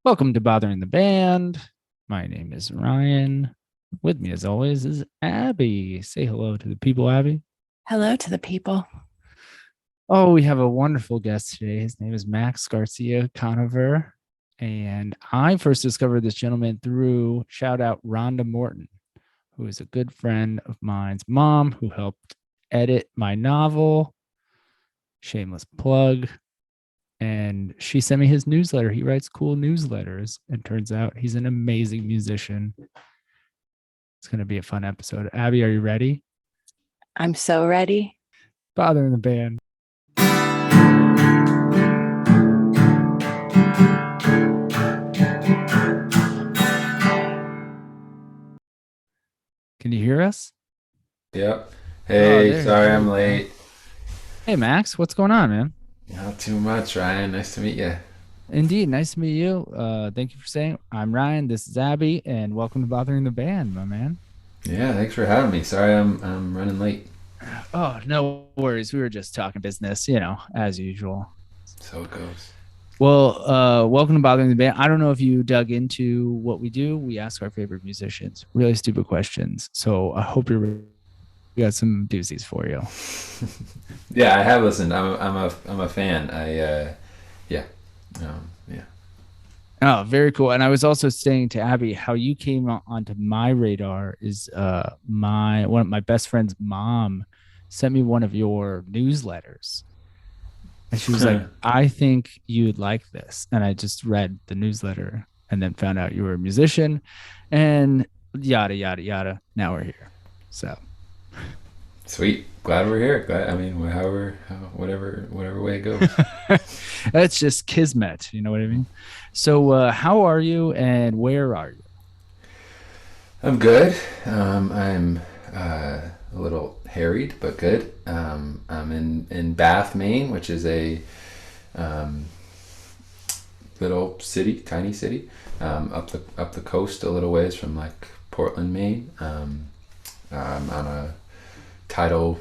Welcome to Bothering the Band. My name is Ryan. With me, as always, is Abby. Say hello to the people, Abby. Hello to the people. Oh, we have a wonderful guest today. His name is Max Garcia Conover. And I first discovered this gentleman through shout out Rhonda Morton, who is a good friend of mine's mom who helped edit my novel. Shameless plug. And she sent me his newsletter. He writes cool newsletters, and turns out he's an amazing musician. It's going to be a fun episode. Abby, are you ready? I'm so ready. Bothering the Band. Can you hear us? Yep. Hey, sorry there I'm you go. late. Hey, Max, what's going on, man? Not too much, Ryan. Nice to meet you. Indeed, nice to meet you. Thank you for saying. I'm Ryan. This is Abby, and welcome to Bothering the Band, my man. Yeah, thanks for having me. Sorry I'm running late. Oh, no worries. We were just talking business, as usual. So it goes. Well, welcome to Bothering the Band. I don't know if you dug into what we do. We ask our favorite musicians really stupid questions. So I hope we got some doozies for you. Yeah, I have listened. I'm a fan. Yeah. Yeah. Oh, very cool. And I was also saying to Abby how you came onto my radar is one of my best friend's mom sent me one of your newsletters. And she was like, I think you'd like this. And I just read the newsletter and then found out you were a musician and yada, yada, yada. Now we're here. So Sweet. Glad we're here. Whatever way it goes. that's just kismet. You know what I mean? So how are you and where are you? I'm good. I'm a little harried, but good. I'm in Bath, Maine, which is a little city, tiny city, up the coast a little ways from like Portland, Maine. I'm on a tidal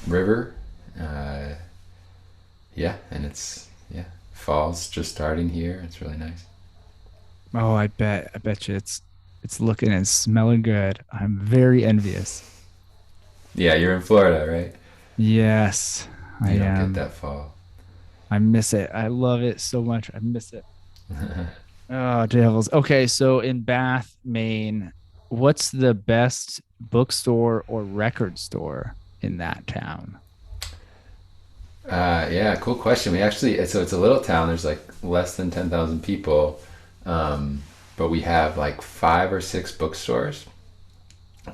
river. And fall's just starting here. It's really nice. Oh, I bet you it's looking and smelling good. I'm very envious. Yeah, you're in Florida, right? Yes, I You don't get am. that fall. I miss it. I love it so much. I miss it. Oh, devils. Okay, so in Bath, Maine, what's the best bookstore or record store in that town? Yeah, cool question. It's a little town. There's like less than 10,000 people, but we have like 5 or 6 bookstores,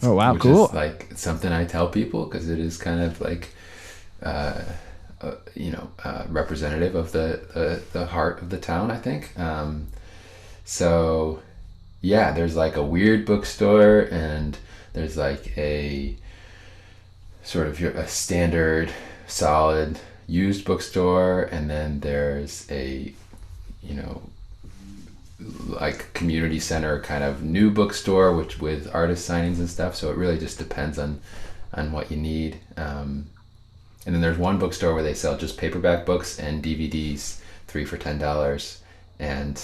Oh, wow, which is cool. like something I tell people because it is kind of like, representative of the heart of the town, I think. So yeah, there's like a weird bookstore, and there's like a sort of a standard solid used bookstore, and then there's a you know like community center kind of new bookstore which with artist signings and stuff, so it really just depends on what you need. And then there's one bookstore where they sell just paperback books and DVDs, 3 for $10. And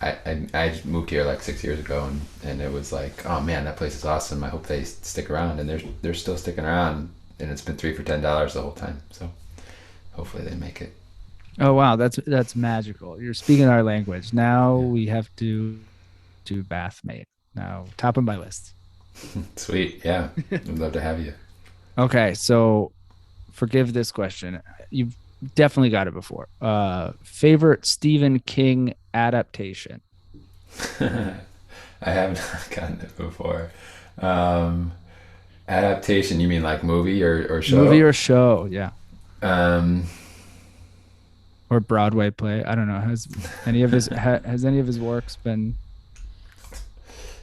I moved here like 6 years ago, and it was like, oh man, that place is awesome. I hope they stick around, and they're still sticking around, and it's been 3 for $10 the whole time. So hopefully they make it. Oh, wow, that's magical. You're speaking our language. Now Yeah. we have to do Bath, Maine. Now, top of my list. Sweet. Yeah. I'd love to have you. Okay, so forgive this question. You've definitely got it before. Favorite Stephen King adaptation? I haven't gotten it before. Um, Adaptation, you mean like movie or Movie show? or show? Yeah. Um, Or Broadway play. I don't know. Has any of his works been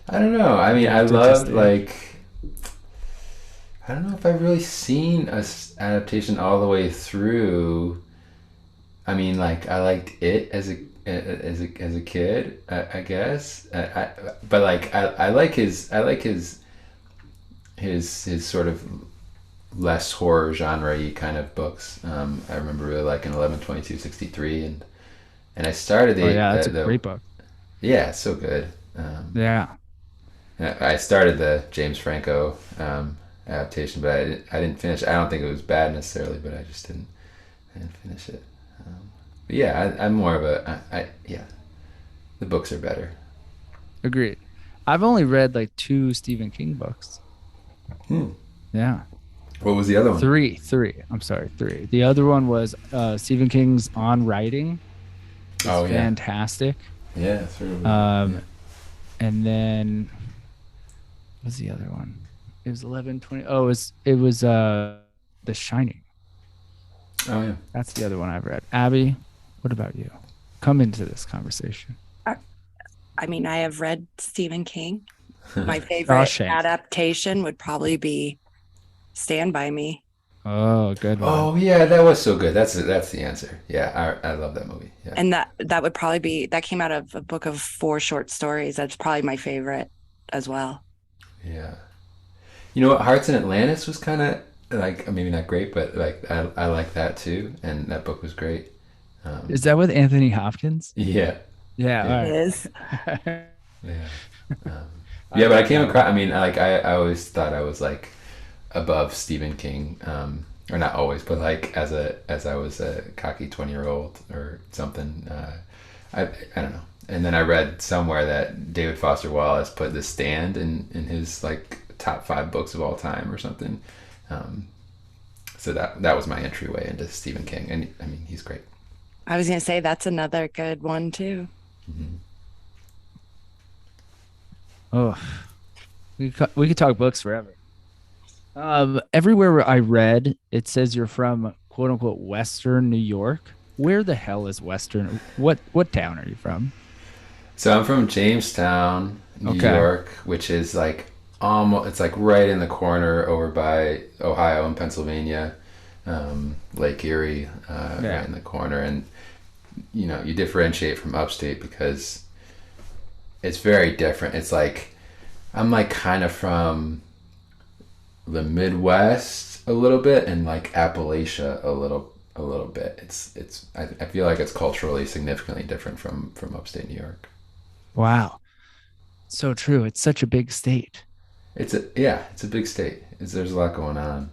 I don't know. I mean, I adapted to loved stage? like I don't know if I've really seen adaptation all the way through. I mean, like I liked it as a kid, I guess. But like I like his sort of less horror genre-y kind of books. I remember really liking 11/22/63, and I started Oh yeah, that's a great book. Yeah, it's so good. Yeah. I started the James Franco adaptation, but I didn't finish. I don't think it was bad necessarily, but I didn't finish it. But yeah, I'm more of yeah, the books are better. Agreed. I've only read like two Stephen King books. Hmm. Yeah. What was the other one? Three. I'm sorry, three. The other one was Stephen King's On Writing. It's Oh yeah, fantastic. yeah, it's really good. Yeah. Um, and then what's the other one? It was 11:20. Oh, it was The Shining. Oh yeah. That's the other one I've read. Abby, what about you? Come into this conversation. I I mean, I have read Stephen King. My favorite Shawshank. adaptation would probably be Stand By Me. Oh, good one. Oh yeah, that was so good. That's the answer. Yeah, I love that movie. Yeah. And that would probably be that came out of a book of 4 short stories. That's probably my favorite as well. Yeah. You know what? Hearts in Atlantis was kind of like maybe not great, but like I like that too, and that book was great. Is that with Anthony Hopkins? Yeah, yeah, Yeah, It is. all right. yeah, um, I yeah. But I like came that across. I one. mean, like I always thought I was like above Stephen King, or not always, but like as I was a cocky 20-year-old or something. I don't know. And then I read somewhere that David Foster Wallace put The Stand in his like top 5 books of all time or something. Um, so that was my entryway into Stephen King, and I mean he's great. I was gonna say that's another good one too. Mm-hmm. Oh, we could talk books forever. Everywhere where I read, it says you're from quote unquote Western New York. Where the hell is Western? What town are you from? So I'm from Jamestown, New Okay. York, which is like almost it's like right in the corner over by Ohio and Pennsylvania, Lake Erie, right Yeah. in the corner, and you differentiate from upstate because it's very different. It's like I'm like kind of from the Midwest a little bit and like Appalachia a little bit. I feel like it's culturally significantly different from upstate New York. Wow. So true. It's such a big state. It's a big state. There's a lot going on.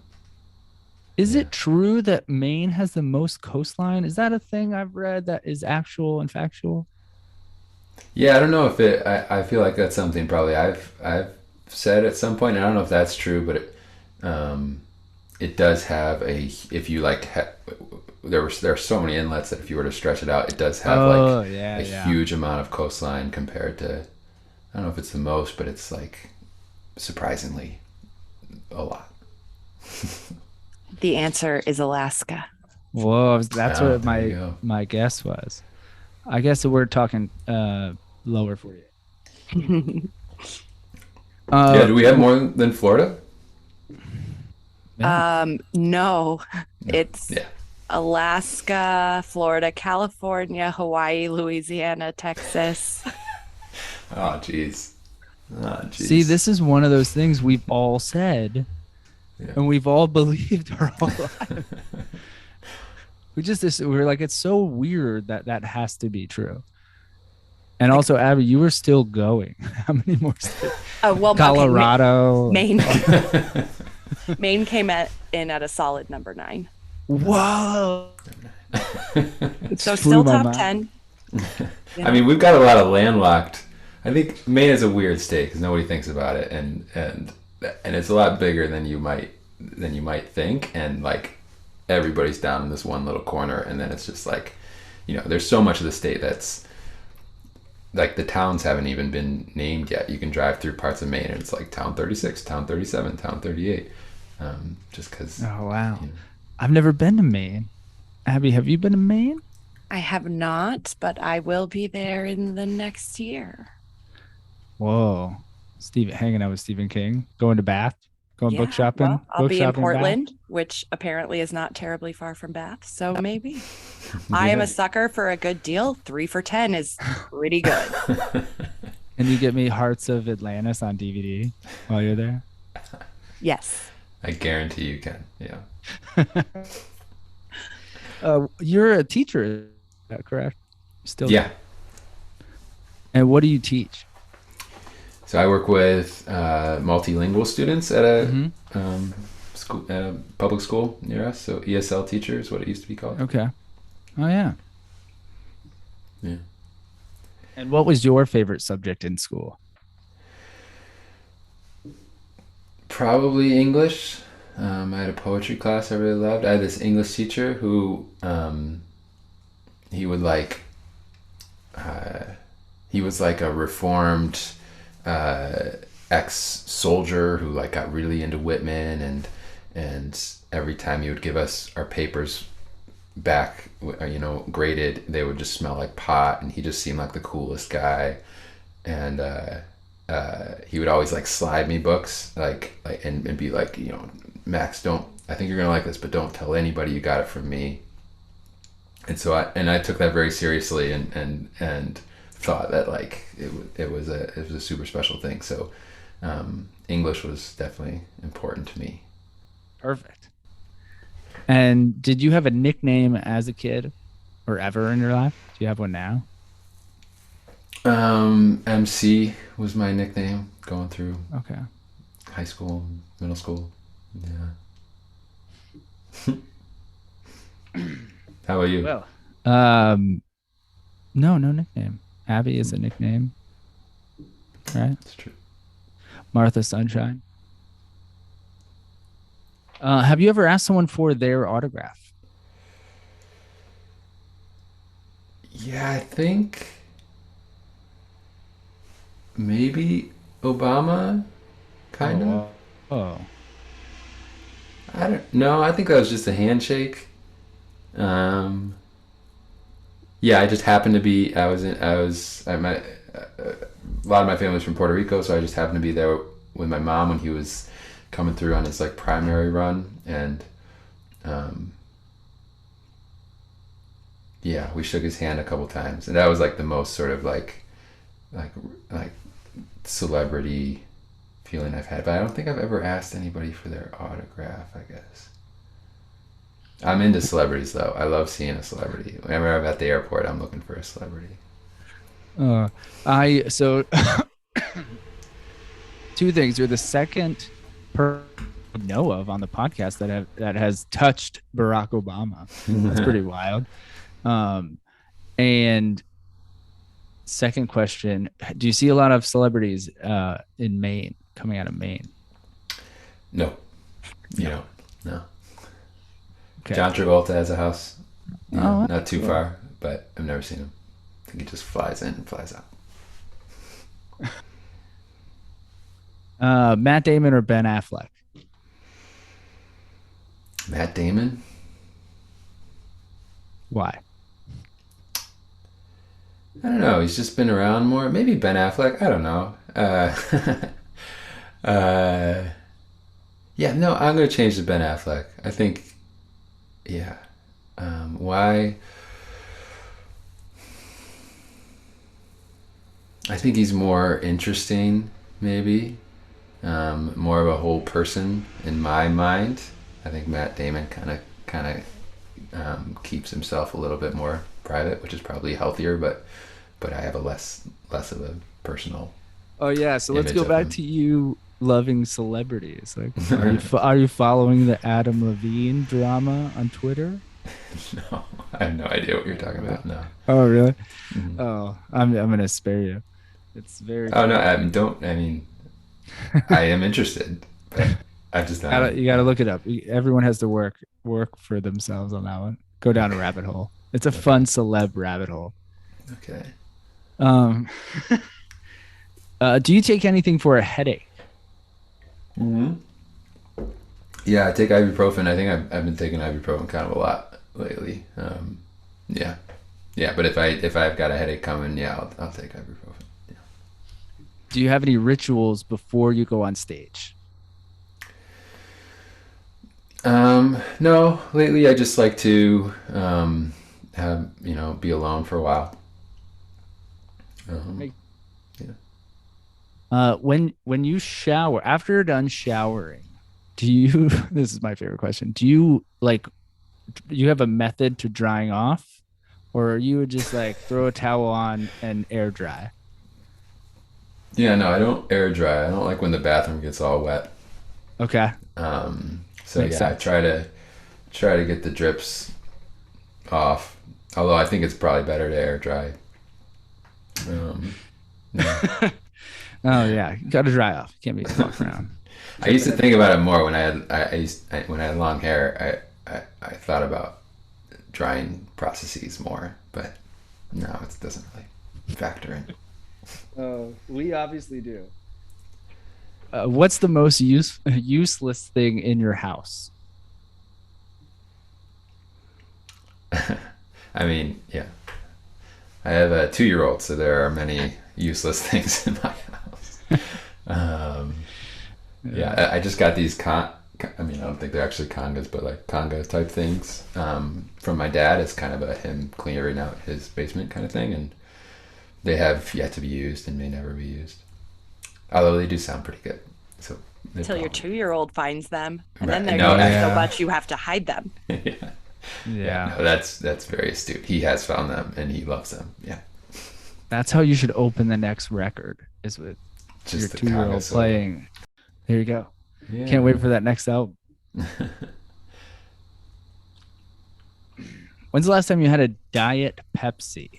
Is Yeah. it true that Maine has the most coastline? Is that a thing I've read that is actual and factual? Yeah, I don't know if I feel like that's something probably I've said at some point. I don't know if that's true, but um, it does have if you like there are so many inlets that if you were to stretch it out, it does have like Oh, yeah, a yeah. huge amount of coastline compared to I don't know if it's the most, but it's like surprisingly a lot. The answer is Alaska. Whoa, that's Oh, what there you my go. my guess was. I guess we're talking lower 48. Yeah, Uh do we have more than Florida? yeah. No, No. it's Yeah. Alaska, Florida, California, Hawaii, Louisiana, Texas. Oh, jeez. Oh, See, jeez. this is one of those things we've all said Yeah. and we've all believed our whole life. We're like, it's so weird that that has to be true. And Like, also, Abby, you were still going. How many more states? oh well, okay. Colorado. Maine, Maine came in at a solid number 9. Whoa. It So just blew still my top mind. 10. I mean, we've got a lot of landlocked. I think Maine is a weird state because nobody thinks about it, and it's a lot bigger than you might think, and like everybody's down in this one little corner, and then it's just like, there's so much of the state that's like the towns haven't even been named yet. You can drive through parts of Maine, and it's like town 36, town 37, town 38, just because. Oh, wow. I've never been to Maine. Abby, have you been to Maine? I have not, but I will be there in the next year. Whoa. Steve, hanging out with Stephen King, going to Bath, going Yeah, book shopping, well, I'll book be in shopping in Bath. Portland, which apparently is not terribly far from Bath. So maybe. I am Yeah. a sucker for a good deal. 3 for 10 is pretty good. And you get me Hearts of Atlantis on DVD while you're there. Yes. I guarantee you can. Yeah. You're a teacher, is that correct? Still? Yeah. And what do you teach? So I work with multilingual students at a Mm-hmm. school, at a public school near us. So ESL teacher is what it used to be called. Okay. Oh yeah. Yeah. And what was your favorite subject in school? Probably English. I had a poetry class I really loved. I had this English teacher who he would like uh, he was like a reformed uh, ex-soldier who like got really into Whitman, and every time he would give us our papers back, graded, they would just smell like pot, and he just seemed like the coolest guy. And he would always like slide me books, and be like, Max, don't. I think you're gonna like this, but don't tell anybody you got it from me. And so I took that very seriously, and thought that like it was a super special thing. So English was definitely important to me. Perfect. And did you have a nickname as a kid or ever in your life? Do you have one now? MC was my nickname going through Okay. high school, middle school. Yeah. How about you? Well, um, no, no nickname. Abby is a nickname, right? That's true. Martha Sunshine. Have you ever asked someone for their autograph? Yeah, I think maybe Obama, kind of. Oh, oh, I don't know. I think that was just a handshake. Um, yeah, I just happened to be. A lot of my family's from Puerto Rico, so I just happened to be there with my mom when he was coming through on his like primary run, and um, yeah, we shook his hand a couple times, and that was like the most sort of like like celebrity feeling I've had. But I don't think I've ever asked anybody for their autograph, I guess. I'm into celebrities though. I love seeing a celebrity. Whenever I'm at the airport, I'm looking for a celebrity. uh, I so two things. You're the second person I know of on the podcast that has touched Barack Obama. That's pretty wild. Um, and second question: do you see a lot of celebrities in Maine coming out of Maine? No, you No. know, no. Okay. John Travolta has a house, Oh, not too cool. far, but I've never seen him. I think he just flies in and flies out. Matt Damon or Ben Affleck? Matt Damon. Why? I don't know. He's just been around more. Maybe Ben Affleck. I don't know. Uh, yeah, no, I'm gonna change to Ben Affleck. I think, yeah. Why? I think he's more interesting, maybe. More of a whole person in my mind. I think Matt Damon kind of keeps himself a little bit more private, which is probably healthier. But I have a less of a personal Oh yeah, so let's image go of back him. to you loving celebrities. Like, are you following the Adam Levine drama on Twitter? No, I have no idea what you're talking Really? about. No. Oh really? Mhm. Oh, I'm gonna spare you. It's very Oh no, funny. I mean, don't. I mean, I am interested, but I've just not. You gotta look it up. Everyone has to work for themselves on that one. Go down a Okay. rabbit hole. It's a Okay. fun celeb rabbit hole. Okay. Um, do you take anything for a headache? Hmm. Yeah, I take ibuprofen. I think I've been taking ibuprofen kind of a lot lately. Yeah, yeah. But if I've got a headache coming, yeah, I'll take ibuprofen. Yeah. Do you have any rituals before you go on stage? No, lately I just like to have be alone for a while. Um, Make yeah. when you shower, after you're done showering, do you this is my favorite question. Do you like you have a method to drying off or you would just like throw a towel on and air dry? Yeah, no, I don't air dry. I don't like when the bathroom gets all wet. Okay, So makes yeah, I sense. try to get the drips off. Although I think it's probably better to air dry. Um, yeah. Oh yeah, you got to dry off. You can't be walking around I used to dripping think about everywhere. it more when when I had long hair. I thought about drying processes more, but no, it doesn't really factor in. Oh, we obviously do. What's the most useless thing in your house? I mean, yeah, I have a 2-year-old, so there are many useless things in my house. Um, yeah, Uh, I just got these I mean, I don't think they're actually congas, but like conga type things from my dad. It's kind of a him clearing out his basement kind of thing, and they have yet to be used and may never be used. Although they do sound pretty good, so they Till your probably 2-year-old finds them, and then right. they're No, used I, so yeah, much you have to hide them. yeah, yeah. yeah. No, that's very astute. He has found them and he loves them. Yeah, That's how you should open the next record is with your just the 2 year conga old solo. playing. There you go. Can't Yeah. wait for that next album. When's the last time you had a diet Pepsi?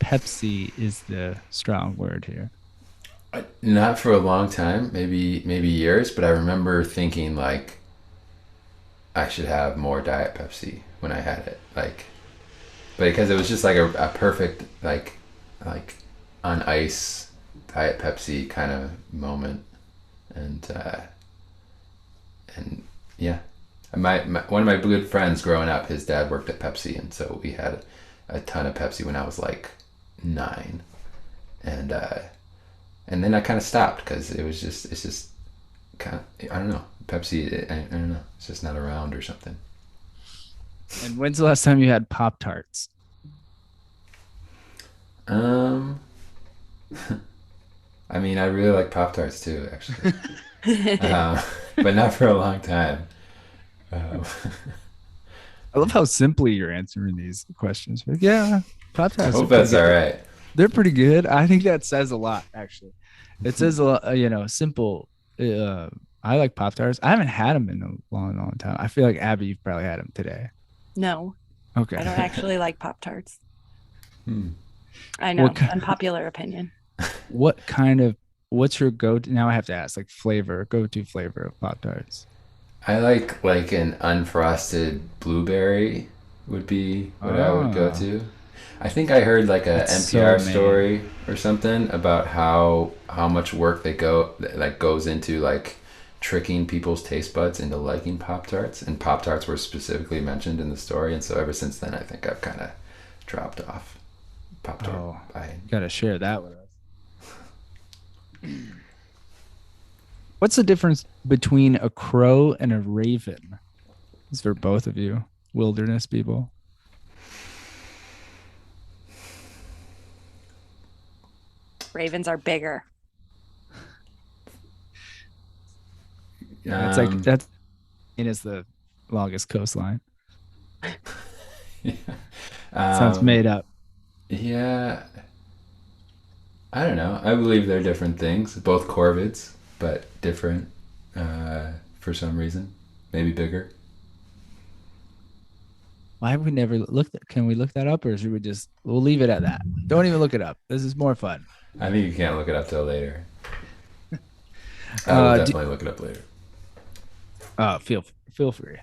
Pepsi is the strong word here. Not for a long time, maybe years, but I remember thinking like I should have more Diet Pepsi when I had it. Like, but because it was just like a perfect like on ice Diet Pepsi kind of moment, and and yeah, my one of my good friends growing up, his dad worked at Pepsi, and so we had a ton of Pepsi when I was like 9, and and then I kind of stopped because it's just kind of I don't know Pepsi I don't know it's just not around or something. And when's the last time you had Pop Tarts? Um, I mean I really like Pop Tarts too actually, um, but not for a long time. Um, I love how simply you're answering these questions. Like, yeah, Pop I Tarts are hope pretty that's all good. right. They're pretty good. I think that says a lot, actually. It says a lot, simple. Uh, I like Pop Tarts. I haven't had them in a long, long time. I feel like Abby, you've probably had them today. No, Okay. I don't actually like Pop Tarts. Hmm. I What know, unpopular opinion. what kind of what's your go-to? Now I have to ask, like flavor, go-to flavor of Pop Tarts. I like an unfrosted blueberry would be what I would go Oh, to. I think I heard like a that's so NPR me. story or something about how much work they goes into like tricking people's taste buds into liking Pop Tarts, and Pop Tarts were specifically mentioned in the story, and so ever since then I think I've kind of dropped off Pop Tart Oh, buying. you gotta share that with us. What's the difference between a crow and a raven? This is for both of you, wilderness people. Ravens are bigger. Yeah, it's like Um, that's it is the longest coastline. yeah. Sounds um, made up. yeah, I don't know. I believe they're different things. Both corvids, but different for some reason. Maybe bigger. Why have we never looked at, can we look that up or should we just we'll leave it at that? Don't even look it up. This is more fun. I think you can't look it up till later. I will Uh do, definitely look it up later. feel free.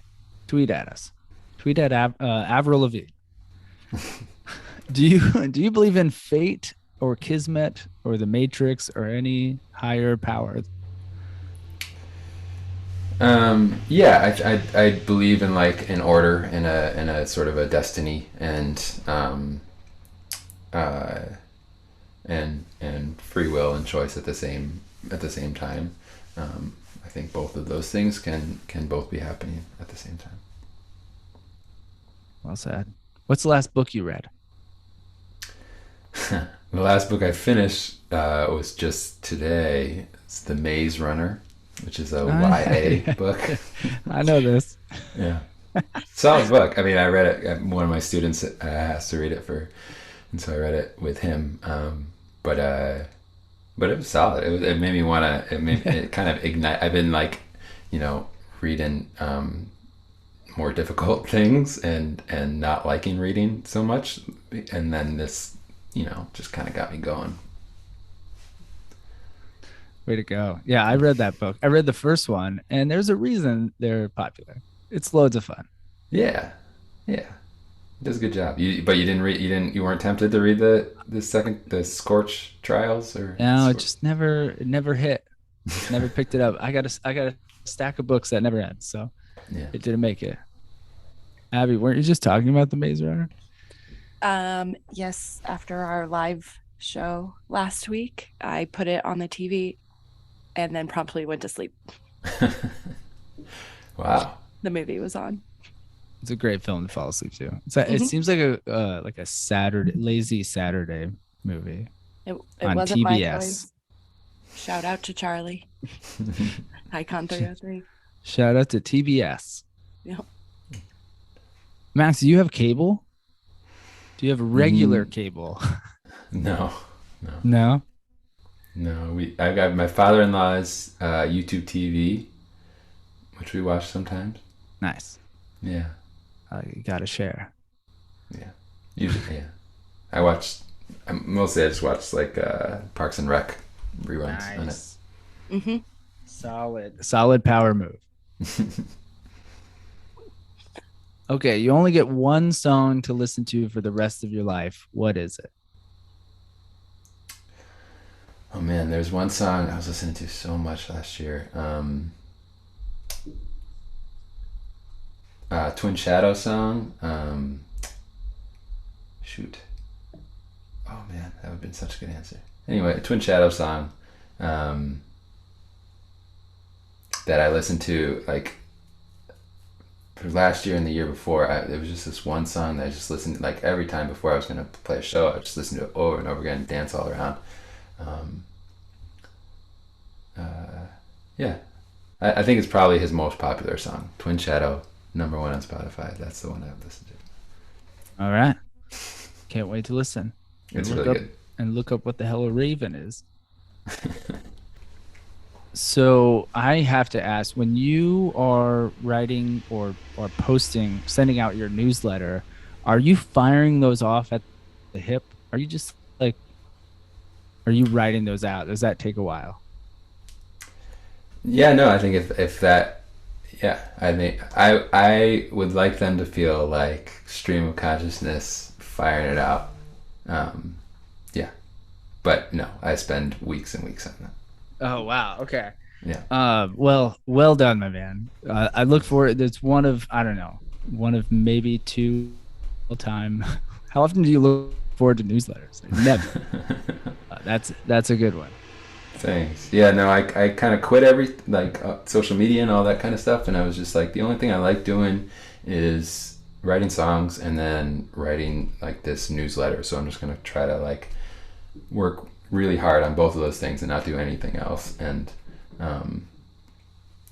Tweet at us. Tweet at Avril Lavigne. Do you do you believe in fate or kismet or the matrix or any higher power? Yeah, I believe in like an order and a sort of a destiny uh, and free will and choice at the same time. I think both of those things can both be happening at the same Well said. What's the last book you read? time. The last book I finished was just today. It's The Maze Runner, which is a YA book. I know this. Yeah, solid book. I mean, I read it. One of my students asked to read it for, and so I read it with him. But But it was solid. It made me want to. It kind of ignite. I've been like, you know, reading more difficult things and not liking reading so much, and then this, you know, just kind of got me going. Way to go. Yeah, I read that book. I read the first one, and there's a reason they're popular. It's loads of fun. Yeah, yeah. It does a good job. But you didn't read. You weren't tempted to read the Scorch Trials or. No, it never hit. Never picked it up. I got a stack of books that never ends, so Yeah. it didn't make it. Abby, weren't you just talking about the Maze Runner? Yes, after our live show last week, I put it on the TV and then promptly went to sleep. Wow. The movie was on. It's a great film to fall asleep to. It seems like a Saturday, lazy Saturday movie It on wasn't my TBS. choice. Shout out to Charlie. Icon 303. Shout out to TBS. Yep. Max, do you have cable? Do you have regular cable? No. No. I got my father-in-law's YouTube TV, which we watch sometimes. Nice. Yeah. You gotta share. Yeah. Usually, yeah. Mostly I just watch like Parks and Rec reruns on it. Mm-hmm. Solid power move. Okay, you only get one song to listen to for the rest of your life. What is it? Oh man, there's one song I was listening to so much last year. Twin Shadow song. Shoot. Oh man, that would have been such a good answer. Anyway, a Twin Shadow song that I listened to like for last year and the year before. It was just this one song that I just listened to like every time before I was going to play a show. I just listened to it over and over again, dance all around. Yeah, I think it's probably his most popular song, Twin Shadow, #1 on Spotify. That's the one I've listened to. All right. Can't wait to listen. It's really good. And look up what the hell a raven is. So I have to ask, when you are writing or posting, sending out your newsletter, are you firing those off at the hip? Are you just like, are you writing those out? Does that take a while? Yeah, no, I think if that, yeah, I think I would like them to feel like stream of consciousness firing it out. Yeah, but no, I spend weeks and weeks on that. Oh, wow. Okay. Yeah. Well done, my man. I look forward. It's one of maybe two time. How often do you look forward to newsletters? Never. That's a good one. Thanks. Yeah, no, I kind of quit social media and all that kind of stuff, and I was just like, the only thing I like doing is writing songs and then writing like this newsletter. So I'm just gonna try to like work really hard on both of those things and not do anything else. And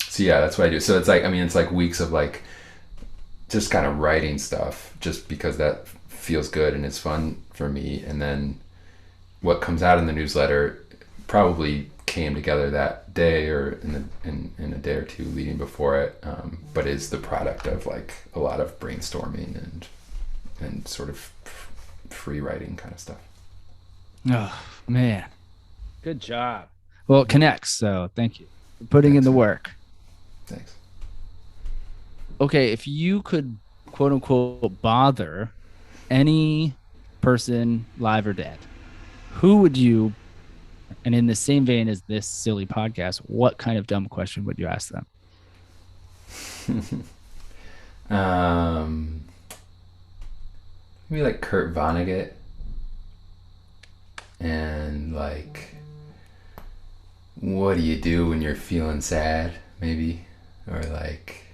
so yeah, that's what I do. So it's like weeks of like just kind of writing stuff just because that feels good and it's fun for me. And then what comes out in the newsletter probably came together that day or in a day or two leading before it, but is the product of like a lot of brainstorming and sort of free writing kind of stuff. Oh man, good job. Well, it connects, so thank you for putting in the work. Thanks. Okay, if you could quote unquote bother any person, live or dead, who would you? And in the same vein as this silly podcast, what kind of dumb question would you ask them? Maybe like Kurt Vonnegut, and like, what do you do when you're feeling sad? Maybe, or like,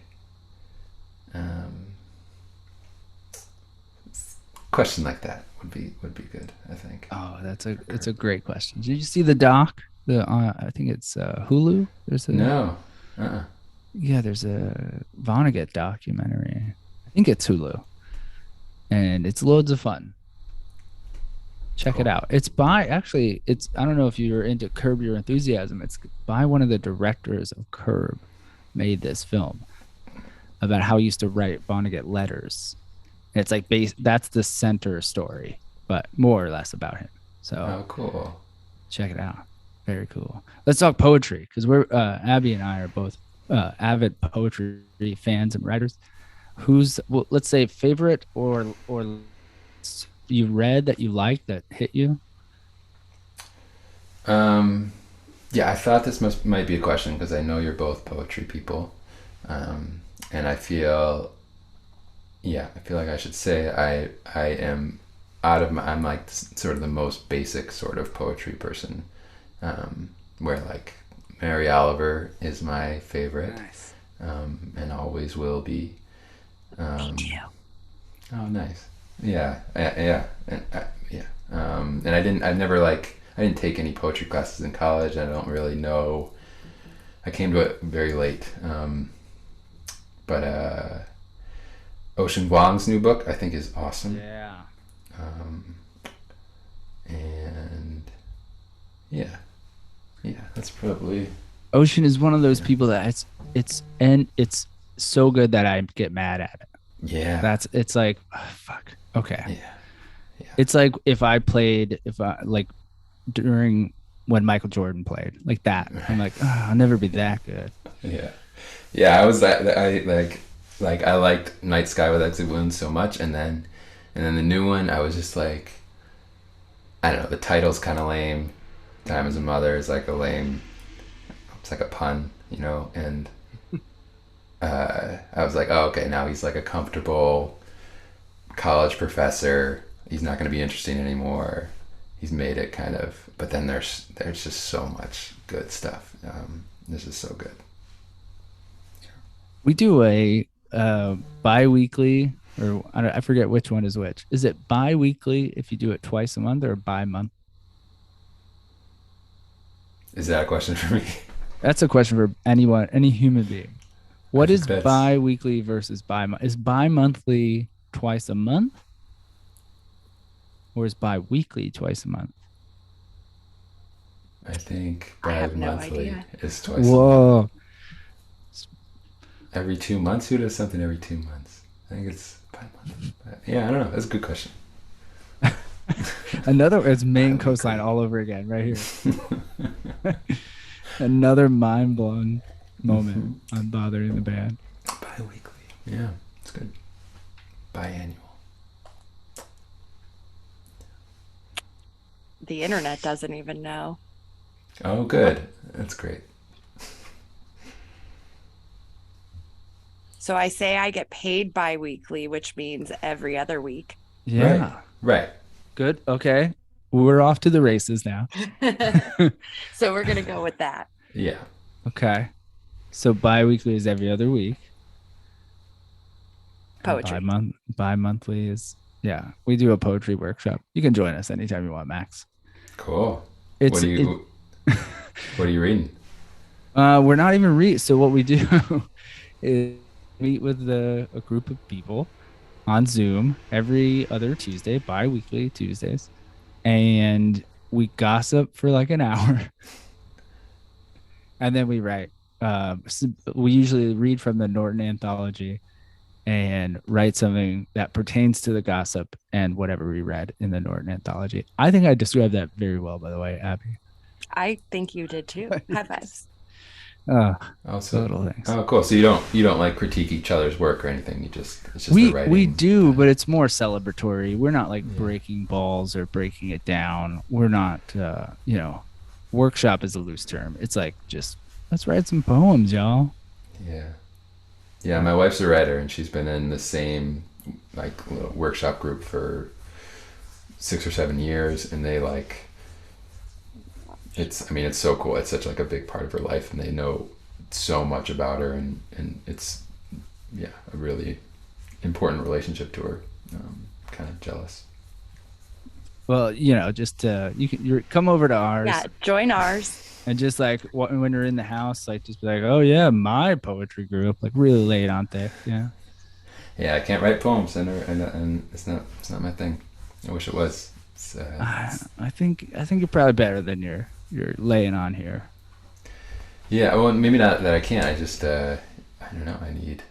question like that would be good, I think. Oh, it's a great question. Did you see the doc? I think it's Hulu. No. Yeah, there's a Vonnegut documentary. I think it's Hulu, and it's loads of fun. Check it Cool. out. It's by actually, it's I don't know if you're into Curb Your Enthusiasm. It's by one of the directors of Curb made this film about how he used to write Vonnegut letters. And it's like that's the center story, but more or less about him. So Oh, cool. check it out. Very cool. Let's talk poetry because we're Abby and I are both avid poetry fans and writers. Who's well, let's say favorite or you read that you like that hit you? Um, yeah, I thought this might be a question because I know you're both poetry people, and I feel like I should say I am I'm like sort of the most basic sort of poetry person, where like Mary Oliver is my favorite, Nice. and always will be. Me Um, too. oh, nice. Yeah, yeah, yeah. And I didn't take any poetry classes in college. I don't really know. I came to it very late. But Ocean Vuong's new book I think is awesome. Yeah. Um, and yeah, yeah, that's probably Ocean is one of those yeah, people that it's so good that I get mad at it. yeah, That's it's like fuck. Okay. yeah, yeah, It's like if I like during when Michael Jordan played like that. I'm like, oh, I'll never be that good. yeah, yeah. I like I liked Night Sky with Exit Wounds so much, and then the new one I was just like, I don't know, the title's kind of lame. Time as a Mother is like a lame. It's like a pun, you know, and I was like, oh, okay, now he's like a comfortable college professor. He's not going to be interesting anymore. He's made it kind of, but then there's just so much good stuff. This is so good. We do a bi-weekly or I forget which one is which. Is it bi-weekly if you do it twice a month or bi-month? Is that a question for me? That's a question for anyone, any human being. I What think is that's. bi-weekly versus bi-month? Is bi-monthly twice a month or is bi-weekly twice a month? I think I have no bi-monthly idea. is twice a month. Whoa. Every 2 months? Who does something every 2 months? I think it's bi-monthly. Yeah, I don't know. That's a good question. Another it's main Bi-weekly. coastline all over again right here. Another mind blown moment Mm-hmm. on bothering the band. Bi-weekly. Yeah, it's good. Biannual. The internet doesn't even know. Oh, good. That's great. So I say I get paid bi-weekly, which means every other week. Right. Yeah. Right. Good. Okay. We're off to the races now. So we're going to go with that. Yeah. Okay. So bi-weekly is every other week. And Poetry. bi-monthly is yeah. We do a poetry workshop. You can join us anytime you want, Max. Cool. What It's do it you What are you reading? we're not even so what we do is meet with a group of people on Zoom every other Tuesday, bi-weekly Tuesdays, and we gossip for like an hour and then we write. We usually read from the Norton anthology and write something that pertains to the gossip and whatever we read in the Norton anthology. I think I described that very well, by the way, Abby. I think you did too. High fives. Uh, Also, little things. oh, cool. So you don't like critique each other's work or anything. It's just the We writing. do, but it's more celebratory. We're not like Yeah. breaking balls or breaking it down. We're not, workshop is a loose term. It's like just let's write some poems, y'all. Yeah. Yeah. My wife's a writer, and she's been in the same like little workshop group for 6 or 7 years, and they like it's. I mean, it's so cool. It's such like a big part of her life, and they know so much about her, and it's yeah a really important relationship to her. Kind of jealous. Well, just you come over to ours Yeah, join ours. and just like when you're in the house, like just be like, oh yeah, my poetry group, like really lay it on thick. Yeah. Yeah, I can't write poems, and it's not my thing. I wish it was. I think you're probably better than you're laying on here. Yeah, well, maybe not that I can't. I just, I don't know. I need,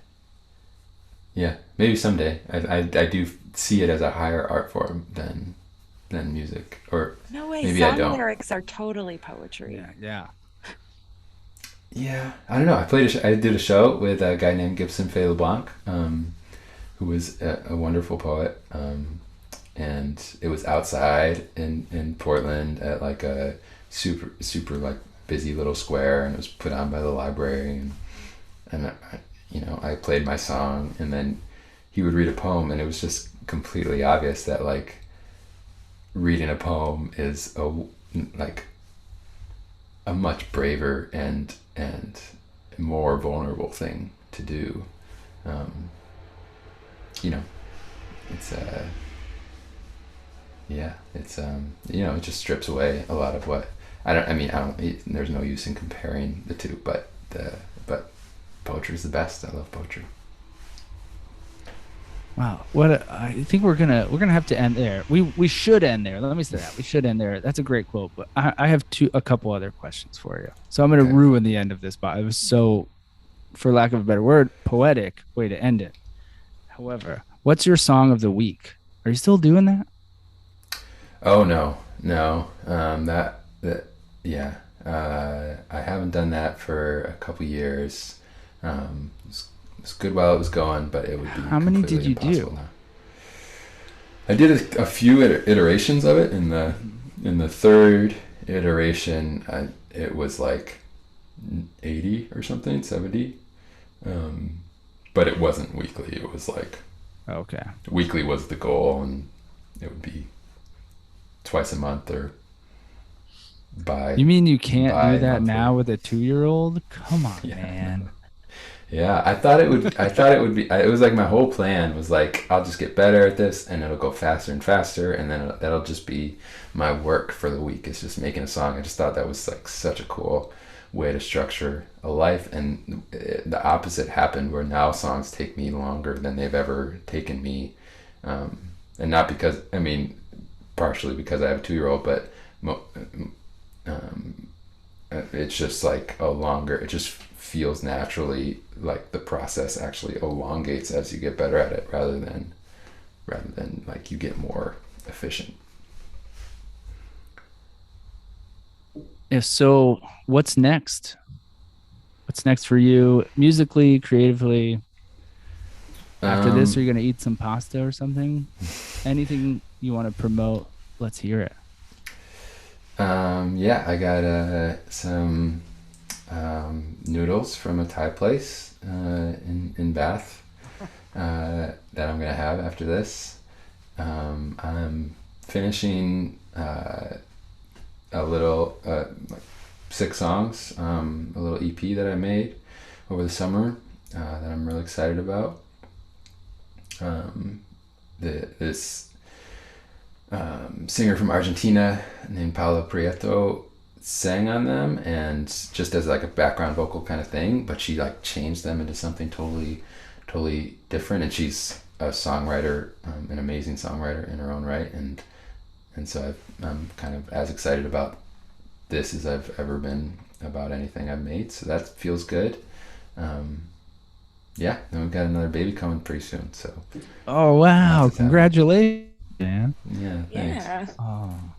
yeah, maybe someday. I do see it as a higher art form than music, or No way, maybe I song don't. lyrics are totally poetry. Yeah. Yeah, I don't know. I did a show with a guy named Gibson Fay LeBlanc, who was a wonderful poet, and it was outside in Portland at like a super like busy little square, and it was put on by the library, and I played my song, and then he would read a poem, and it was just completely obvious that like reading a poem is like a much braver and more vulnerable thing to do. Um, you know, it's yeah, it's it just strips away a lot of what I don't. There's no use in comparing the two, but poetry is the best. I love poetry. Wow. I think we're gonna have to end there. We should end there. Let me say that. We should end there. That's a great quote. But I have a couple other questions for you. So I'm gonna Okay. ruin the end of this, but it was so, for lack of a better word, poetic way to end it. However, what's your song of the week? Are you still doing that? Oh no, no. That yeah. I haven't done that for a couple years. It's good while it was going, but it would be How many did completely you impossible do? now. I did a few iterations of it. In the third iteration, it was like 80 or something, 70. Um, but it wasn't weekly. It was like Okay. weekly was the goal, and it would be twice a month or You by mean you can't do by that monthly. now with a 2-year-old? Come on, Yeah, no. man. Yeah, I thought it would. I thought it would be. It was like my whole plan was like I'll just get better at this, and it'll go faster and faster, and then that'll just be my work for the week. It's just making a song. I just thought that was like such a cool way to structure a life, and the opposite happened where now songs take me longer than they've ever taken me, um, and not because partially because I have a 2-year-old, but mo- um, it's just like a longer. It just feels naturally like the process actually elongates as you get better at it, rather than like you get more efficient. If so, what's next? What's next for you musically, creatively? After this, are Um, you gonna eat some pasta or something? Anything you want to promote? Let's hear it. yeah, I got some noodles from a Thai place in Bath that I'm gonna have after this. I'm finishing a little like 6 songs, a little EP that I made over the summer that I'm really excited about. Um, this singer from Argentina named Paula Prieto sang on them, and just as like a background vocal kind of thing, but she like changed them into something totally different, and she's a songwriter, an amazing songwriter in her own right, and so I'm kind of as excited about this as I've ever been about anything I've made, so that feels good. um, yeah, then we've got another baby coming pretty soon, so Oh lots wow! is happening. Congratulations, man. Yeah, thanks. Yeah. Oh,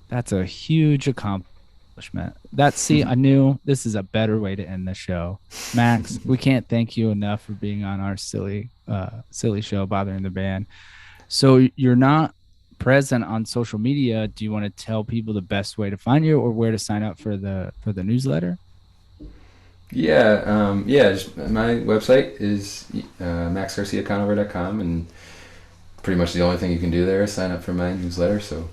that's a huge accomplishment. See, I knew this is a better way to end the show. Max, we can't thank you enough for being on our silly show, Bothering the Band. So you're not present on social media. Do you want to tell people the best way to find you or where to sign up for the newsletter? Yeah, just, my website is maxgarciaconover.com, and pretty much the only thing you can do there is sign up for my newsletter. So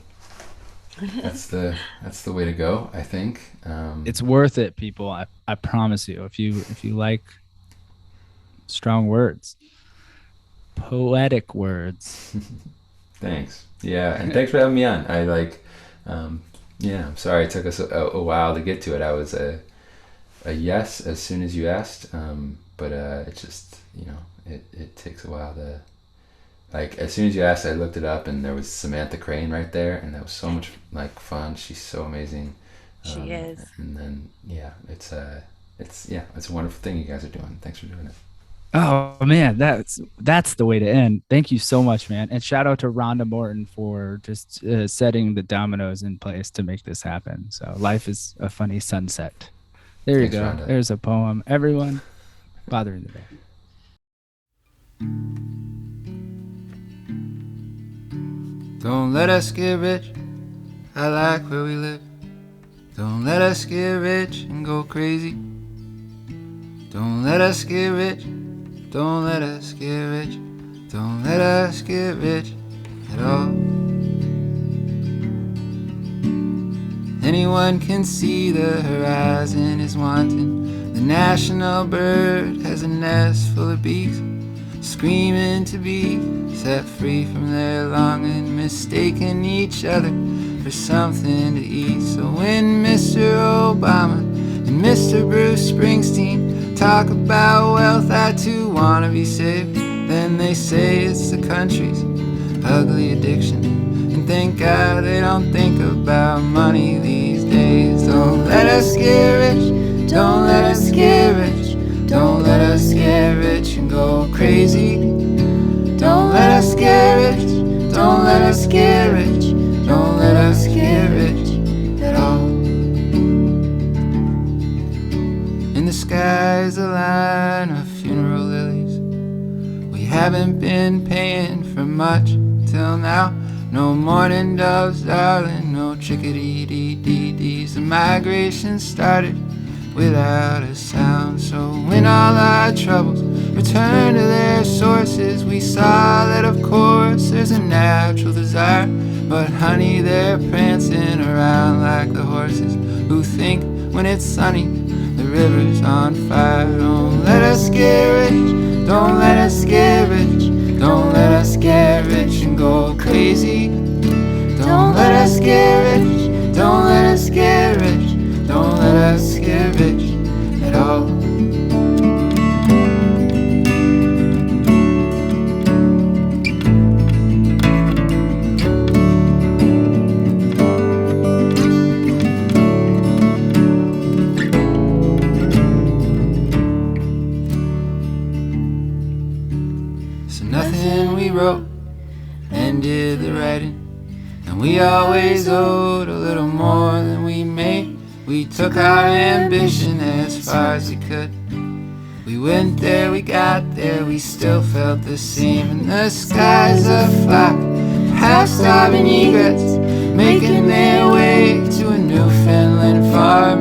that's the way to go, I think. It's worth it, people. I promise you. If you like strong words, poetic words. Thanks. Yeah, and thanks for having me on. I like, yeah. I'm sorry it took us a while to get to it. I was a yes as soon as you asked, but it just it takes a while to like as soon as you asked, I looked it up, and there was Samantha Crane right there, and that was so much like fun. She's so amazing. She is. And then it's a wonderful thing you guys are doing. Thanks for doing it. Oh man, that's the way to end. Thank you so much, man. And shout out to Rhonda Morton for just setting the dominoes in place to make this happen. So life is a funny sunset. There you Thanks, go. Rhonda. There's a poem. Everyone, bothering the day. Don't let us get rich, I like where we live. Don't let us get rich and go crazy. Don't let us get rich, don't let us get rich. Don't let us get rich at all. Anyone can see the horizon is wanting. The national bird has a nest full of bees, screaming to be set free from their longing, mistaking each other for something to eat. So when Mr. Obama and Mr. Bruce Springsteen talk about wealth, I too want to be saved. Then they say it's the country's ugly addiction, and thank God they don't think about money these days. Don't let us get rich, don't let us get rich. Don't let us get rich and go crazy. Don't let us get rich, don't let us get rich. Don't let us get rich at all. In the sky's a line of funeral lilies. We haven't been paying for much till now. No mourning doves, darling, no chickadee-dee-dee-dees. The migration started without a sound. So when all our troubles return to their sources, we saw that of course there's a natural desire. But honey, they're prancing around like the horses who think when it's sunny the river's on fire. Don't let us get rich, don't let us get rich. Don't let us get rich and go crazy. Don't let us get rich, don't let us get rich. Don't let us get rich at all. So nothing we wrote ended the writing, and we always owed a little more than we made. We took our ambition as far as we could. We went there, we got there, we still felt the same. And the sky's a flock of half-starving egrets, making their way to a Newfoundland farm.